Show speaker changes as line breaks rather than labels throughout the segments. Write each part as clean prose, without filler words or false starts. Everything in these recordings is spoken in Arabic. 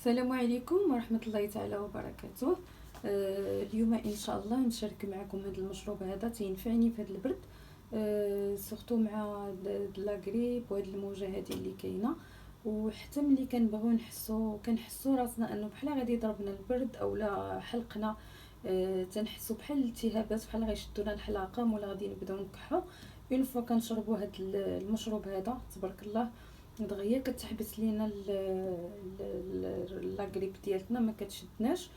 السلام عليكم ورحمة الله تعالى وبركاته. اليوم ان شاء الله نشارك معكم هذا المشروب هذا تينفعني في هذا البرد، سورتو مع لاغريب وهاد الموجه هذه اللي كاينه، وحتى ملي كنبغيو كنحسو راسنا انه بحال غادي يضربنا البرد اولا حلقنا، تنحسو بحال الالتهابات بحال غيشدونا الحلاقه ولا غادي نبداو نكحو. اون فوا كنشربوا هذا المشروب هذا تبارك الله دغيا كتحبس لينا لاغريب ديالتنا ما كتشدناش،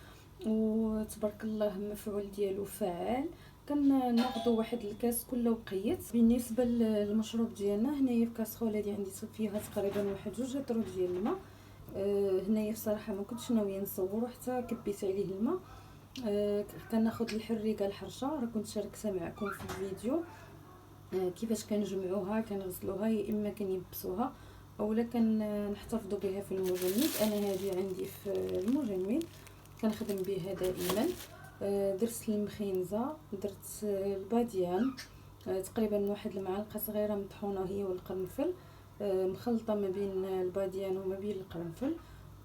وتبارك الله مفعول ديالو فعال. كناخذوا واحد الكاس كل وقيت. بالنسبه للمشروب ديالنا هنايا في كاسرول هذه عندي فيها تقريبا واحد 2 لتر ديال الماء. هنايا بصراحه ما كنتش ناويه نصور حتى كبيت عليه الماء. كناخذ الحريقه الحرشه، راه كنت شاركتها معكم في الفيديو كيفاش كنجمعوها كنغسلوها يا اما كنيبسوها اولا كنحتفظوا بها في المجمد. انا هذه عندي في المجمد كنخدم بها دائما. درت المخينزه، درت الباديان، تقريبا واحد المعلقه صغيره مطحونه هي والقرنفل، مخلطه ما بين الباديان وما بين القرنفل،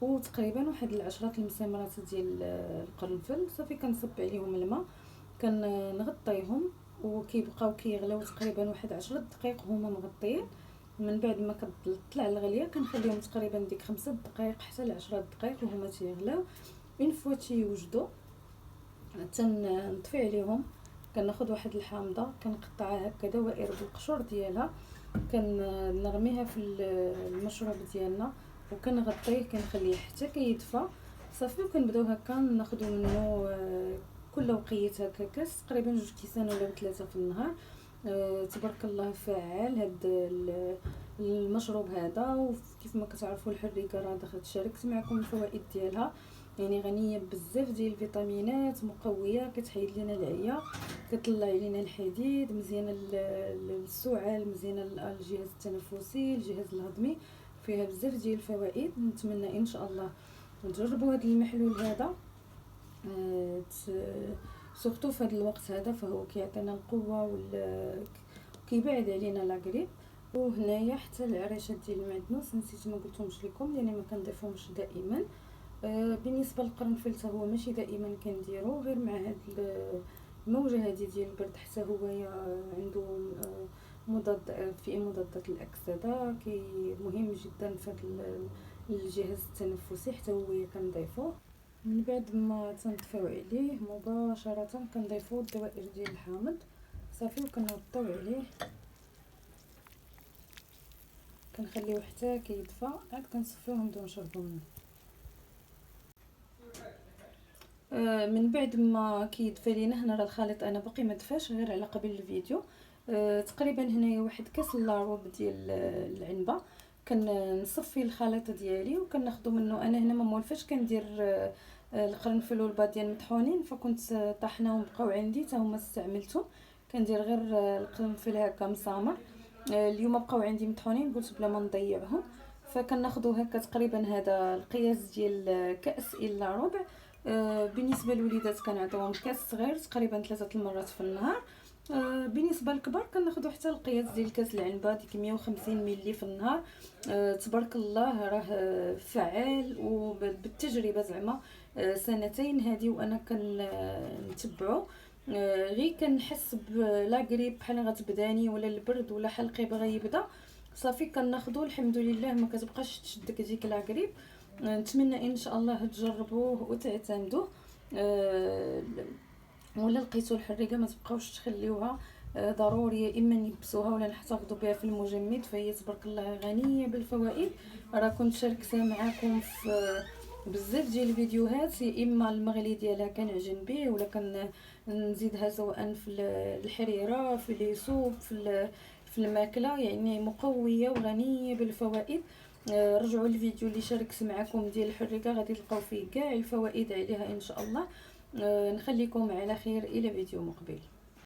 وتقريبا واحد 10 المسامرات ديال القرنفل. صافي كنصب عليهم الماء كنغطيهم وكيبقاو كيغلاو تقريبا واحد 10 دقائق هما مغطيين. من بعد ما كتطلع الغليه كنخليهم تقريبا ديك 5 دقائق حتى ل 10 دقائق وهما تيغلاو. اون فوا تيوجدوا تنطفي عليهم، كناخذ واحد الحامضه كنقطعها هكا دوائر بالقشور ديالها، كنرميها في المشروب ديالنا وكنغطيه كنخليه حتى كيدفى. صافي وكنبداو هكا ناخذوا منه كل وقيت هكا كاس تقريبا 2 كيسان ولا 3 في النهار. تبارك الله فعال هاد المشروب هذا. وكيف ما كتعرفوا الحريقه راه دخلت شاركت معكم الفوائد ديالها، يعني غنيه بزاف ديال الفيتامينات، مقويه، كتحيد لنا العيا، كتطلع لنا الحديد، مزيانه للسعال، مزيانه للجهاز التنفسي، الجهاز الهضمي، فيها بزاف ديال الفوائد. نتمنى ان شاء الله تجربوا هذا المحلول هذا، سورتو في هذا الوقت هذا فهو كيعطينا القوه وكيبعد علينا لاغريب. وهنايا حتى العريشات ديال المعدنوس نسيت ما قلتهمش لكم لان ما كنضيفهمش دائما. بالنسبه للقرنفل حتى هو ماشي دائما كنديرو، غير مع هاد الموجه هذه ديال البرد حتى هو عنده مضاد فيه مضادات الاكسده، مهم جدا في الجهاز التنفسي، حتى هو كنضيفوه. من بعد ما تنطفيو عليه مباشره كنضيفوا الدوائر ديال الحامض صافي وكنوطيو عليه كنخليوه حتى كيدفى، عاد كنصفيوه ونبداو نشربوا منه. من بعد ما كيدفى لينا هنا راه الخليط انا باقي ما دفاش غير على قبل الفيديو. تقريبا هنايا واحد كاس لاروب ديال العنبه كنصفي الخليط ديالي وكناخذوا منه. انا هنا ما مولفاش كندير القرنفل والباديان مطحونين، فكنت طحناهم بقاو عندي حتى هما استعملتهم. كندير غير القرنفل هكا مسامر، اليوم بقاو عندي مطحونين قلت بلا ما نضيعهم، فكناخذوا هكا تقريبا هذا القياس ديال كاس الا ربع. بالنسبه للوليدات كنعطيوهم كاس صغير تقريبا 3 المرات في النهار. بالنسبه للكبار كناخذوا حتى القياس ديال كاس العنبه ديك 150 ملي في النهار. تبارك الله راه فعال، وبالتجربه زعما سنتين هذه وانا كنتبعو. غير كنحس بلاغريب بحال غتبداني ولا البرد ولا حلقي بغى يبدا، صافي كناخذو الحمد لله ما كتبقاش تشدك ديك لاغريب. نتمنى ان شاء الله تجربوه وتعتمدوه. ولا لقيتو الحريقه ما تبقاوش تخليوها، ضروري يا اما نلبسوها ولا نحتفظوا بها في المجمد، فهي تبارك الله غنيه بالفوائد. راه كنت شاركتها معكم في بزاف ديال الفيديوهات، يا اما المغلي ديالها كنعجن به ولا كنزيدها سواء في الحريره، في ليسوب، في الماكله، يعني مقويه وغنيه بالفوائد. رجعوا الفيديو اللي شاركت معكم ديال الحريقه غادي تلقاو فيه كاع الفوائد عليها ان شاء الله. نخليكم على خير الى فيديو مقبل.